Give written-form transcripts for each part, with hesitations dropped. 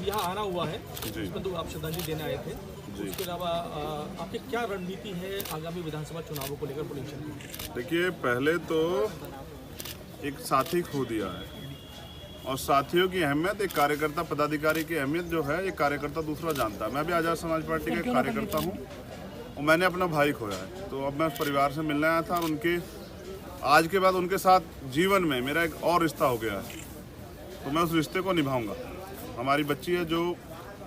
यहाँ आना हुआ है, उसमें तो आप श्रद्धांजलि देने आए थे। उसके अलावा आपकी क्या रणनीति है आगामी विधानसभा चुनावों को लेकर पोलिंग? देखिए, पहले तो एक साथी खो दिया है और साथियों की अहमियत, एक कार्यकर्ता पदाधिकारी की अहमियत जो है एक कार्यकर्ता दूसरा जानता है। मैं भी आज़ाद समाज पार्टी का एक कार्यकर्ता हूँ और मैंने अपना भाई खोया है, तो अब मैं उस परिवार से मिलने आया था और उनके आज के बाद उनके साथ जीवन में मेरा एक और रिश्ता हो गया है, तो मैं उस रिश्ते को निभाऊंगा। हमारी बच्ची है जो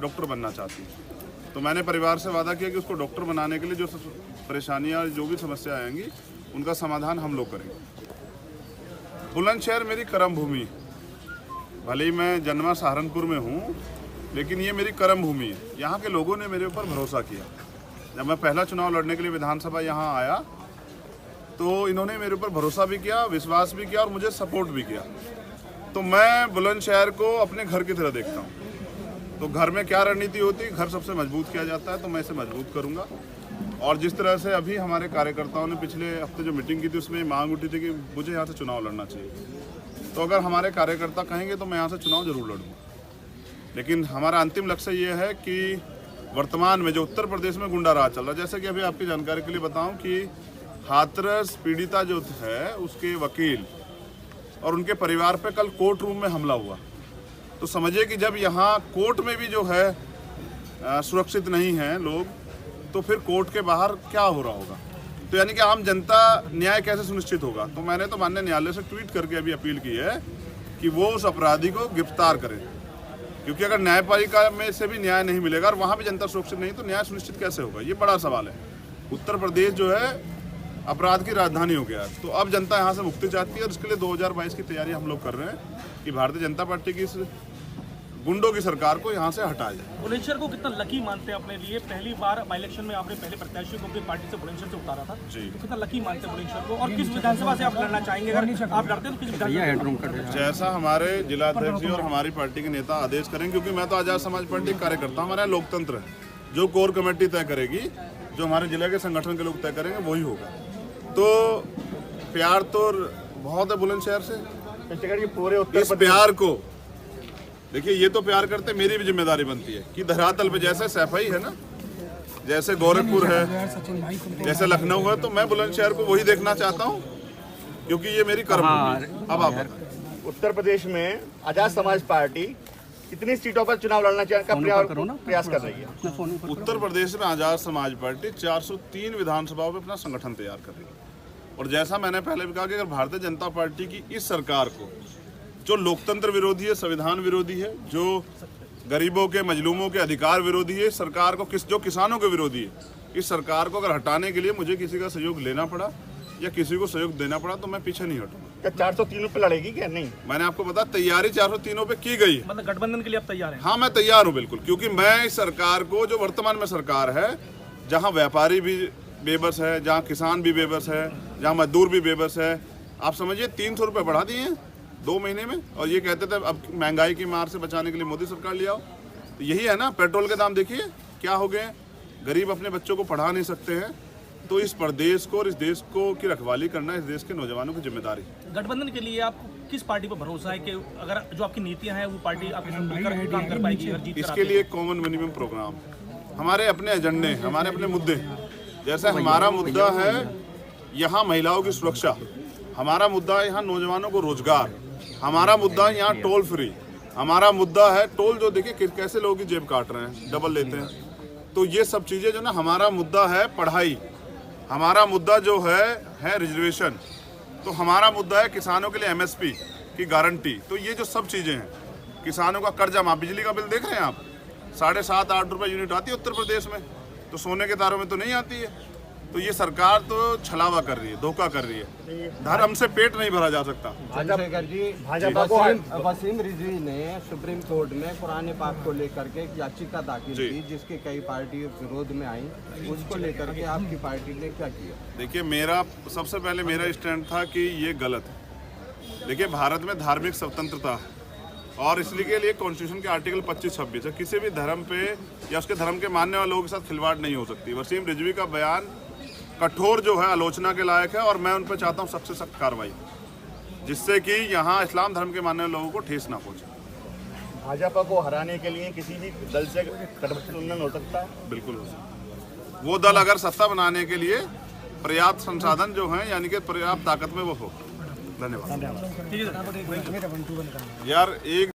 डॉक्टर बनना चाहती है, तो मैंने परिवार से वादा किया कि उसको डॉक्टर बनाने के लिए जो परेशानियाँ जो भी समस्या आएंगी उनका समाधान हम लोग करेंगे। बुलंदशहर मेरी कर्म भूमि, भले ही मैं जन्मा सहारनपुर में हूँ, लेकिन ये मेरी कर्म भूमि है। यहाँ के लोगों ने मेरे ऊपर भरोसा किया। जब मैं पहला चुनाव लड़ने के लिए विधानसभा यहाँ आया तो इन्होंने मेरे ऊपर भरोसा भी किया, विश्वास भी किया और मुझे सपोर्ट भी किया। तो मैं बुलंदशहर को अपने घर की तरह देखता हूँ। तो घर में क्या रणनीति होती है, घर सबसे मजबूत किया जाता है, तो मैं इसे मजबूत करूँगा। और जिस तरह से अभी हमारे कार्यकर्ताओं ने पिछले हफ्ते जो मीटिंग की थी उसमें मांग उठी थी कि मुझे यहाँ से चुनाव लड़ना चाहिए, तो अगर हमारे कार्यकर्ता कहेंगे तो मैं यहाँ से चुनाव जरूर लड़ूंगा। लेकिन हमारा अंतिम लक्ष्य ये है कि वर्तमान में जो उत्तर प्रदेश में गुंडा राज चल रहा है, जैसे कि अभी आपकी जानकारी के लिए बताऊं कि हाथरस पीड़िता जो है उसके वकील और उनके परिवार पे कल कोर्ट रूम में हमला हुआ। तो समझिए कि जब यहाँ कोर्ट में भी जो है सुरक्षित नहीं है लोग, तो फिर कोर्ट के बाहर क्या हो रहा होगा। तो यानी कि आम जनता न्याय कैसे सुनिश्चित होगा। तो मैंने तो माननीय न्यायालय से ट्वीट करके अभी अपील की है कि वो उस अपराधी को गिरफ्तार करें, क्योंकि अगर न्यायपालिका में से भी न्याय नहीं मिलेगा और वहाँ भी जनता सुरक्षित नहीं, तो न्याय सुनिश्चित कैसे होगा। ये बड़ा सवाल है। उत्तर प्रदेश जो है अपराध की राजधानी हो गया है, तो अब जनता यहाँ से मुक्ति चाहती है और इसके लिए 2022 की तैयारी हम लोग कर रहे हैं कि भारतीय जनता पार्टी की इस गुंडों की सरकार को यहाँ से हटाया जाए। बुलंदशहर को कितना लकी मानते हैं अपने लिए? पहली बार इलेक्शन में आपने पहले प्रत्याशी को अपनी पार्टी से बुलंदशहर से उतारा था जी, तो कितना लकी मानते हैं बुलंदशहर को? और किस विधानसभा से आप लड़ना चाहेंगे? अगर आप लड़ते हैं तो किस विधानसभा? जैसा हमारे जिलाध्यक्ष जी और हमारी पार्टी के नेता आदेश करेंगे, क्योंकि मैं तो आजाद समाज पार्टी कार्यकर्ता, हमारा लोकतंत्र है। जो कोर कमेटी तय करेगी, जो हमारे जिला के संगठन के लोग तय करेंगे, वही होगा। तो प्यार तो बहुत है बुलंदशहर से। पूरे इस प्यार को देखिए, ये तो प्यार करते, मेरी भी जिम्मेदारी बनती है कि धरातल पे जैसे सैफई है ना, जैसे गोरखपुर है, जैसे लखनऊ है, तो मैं बुलंदशहर को वही देखना चाहता हूँ, क्योंकि ये मेरी कर्म भूमि है। अब आप उत्तर प्रदेश में आजाद समाज पार्टी कितनी सीटों पर चुनाव लड़ना प्रयास कर रही है? उत्तर प्रदेश में आजाद समाज पार्टी 403 विधानसभाओं में अपना संगठन तैयार कर रही है। और जैसा मैंने पहले भी कहा कि अगर भारतीय जनता पार्टी की इस सरकार को, जो लोकतंत्र विरोधी है, संविधान विरोधी है, जो गरीबों के मजलूमों के अधिकार विरोधी है, सरकार को जो किसानों के विरोधी है, इस सरकार को अगर हटाने के लिए मुझे किसी का सहयोग लेना पड़ा या किसी को सहयोग देना पड़ा, तो मैं पीछे नहीं हटूंगा। 403 पे लड़ेगी क्या? नहीं, मैंने आपको बताया तैयारी 403 पे की गई है। मतलब गठबंधन के लिए आप तैयार हैं? हाँ, मैं तैयार हूँ बिल्कुल, क्योंकि मैं इस सरकार को, जो वर्तमान में सरकार है, जहाँ व्यापारी भी बेबस है, जहाँ किसान भी बेबस है, जहाँ मजदूर भी बेबस है, आप समझिए 300 रुपये बढ़ा दिए हैं 2 महीने में, और ये कहते थे अब महंगाई की मार से बचाने के लिए मोदी सरकार ले आओ। तो यही है ना, पेट्रोल के दाम देखिए क्या हो गए, गरीब अपने बच्चों को पढ़ा नहीं सकते हैं। तो इस प्रदेश को और इस देश को की रखवाली करना इस देश के नौजवानों की जिम्मेदारी। गठबंधन के लिए आपको किस पार्टी पर भरोसा है कि अगर जो आपकी नीतियां हैं वो पार्टी आपके साथ मिलकर काम कर पाएगी? अगर जीत इसके लिए कॉमन मिनिमम प्रोग्राम, हमारे अपने एजेंडे, हमारे अपने मुद्दे, जैसे हमारा मुद्दा है यहाँ महिलाओं की सुरक्षा, हमारा मुद्दा है यहाँ नौजवानों को रोजगार, हमारा मुद्दा है यहाँ टोल फ्री, हमारा मुद्दा है टोल जो देखिए कैसे लोगों की जेब काट रहे हैं, डबल लेते हैं। तो ये सब चीज़ें जो ना, हमारा मुद्दा है पढ़ाई, हमारा मुद्दा जो है रिजर्वेशन, तो हमारा मुद्दा है किसानों के लिए MSP की गारंटी। तो ये जो सब चीज़ें हैं, किसानों का कर्जा माफ, बिजली का बिल देख रहे हैं आप, 7.5-8 रुपये यूनिट आती है उत्तर प्रदेश में, तो सोने के तारों में तो नहीं आती है। तो ये सरकार तो छलावा कर रही है, धोखा कर रही है, धर्म से पेट नहीं भरा जा सकता। चंद्रशेखर जी, वसीम रिजवी ने सुप्रीम कोर्ट में पुराने पाक को लेकर के एक याचिका दाखिल की, जिसके कई पार्टी विरोध में आई, उसको लेकर के आपकी पार्टी ने क्या किया? देखिए, मेरा सबसे पहले मेरा स्टैंड था कि ये गलत है। देखिए, भारत में धार्मिक स्वतंत्रता है और इसलिए के लिए कॉन्स्टिट्यूशन के आर्टिकल 25-26 है, किसी भी धर्म पे या उसके धर्म के मानने वाले लोगों के साथ खिलवाड़ नहीं हो सकती। वसीम रिजवी का बयान कठोर जो है आलोचना के लायक है और मैं उन पर चाहता हूँ सख्त से सख्त कार्रवाई, जिससे कि यहाँ इस्लाम धर्म के मानने वाले लोगों को ठेस ना पहुँचे। भाजपा को हराने के लिए किसी भी दल से गठबंधन हो सकता है? बिल्कुल हो सकता है। वो दल अगर सत्ता बनाने के लिए पर्याप्त संसाधन जो हैं यानी कि पर्याप्त ताकत में वो हो। धन्यवाद। ठीक है सर। यार एक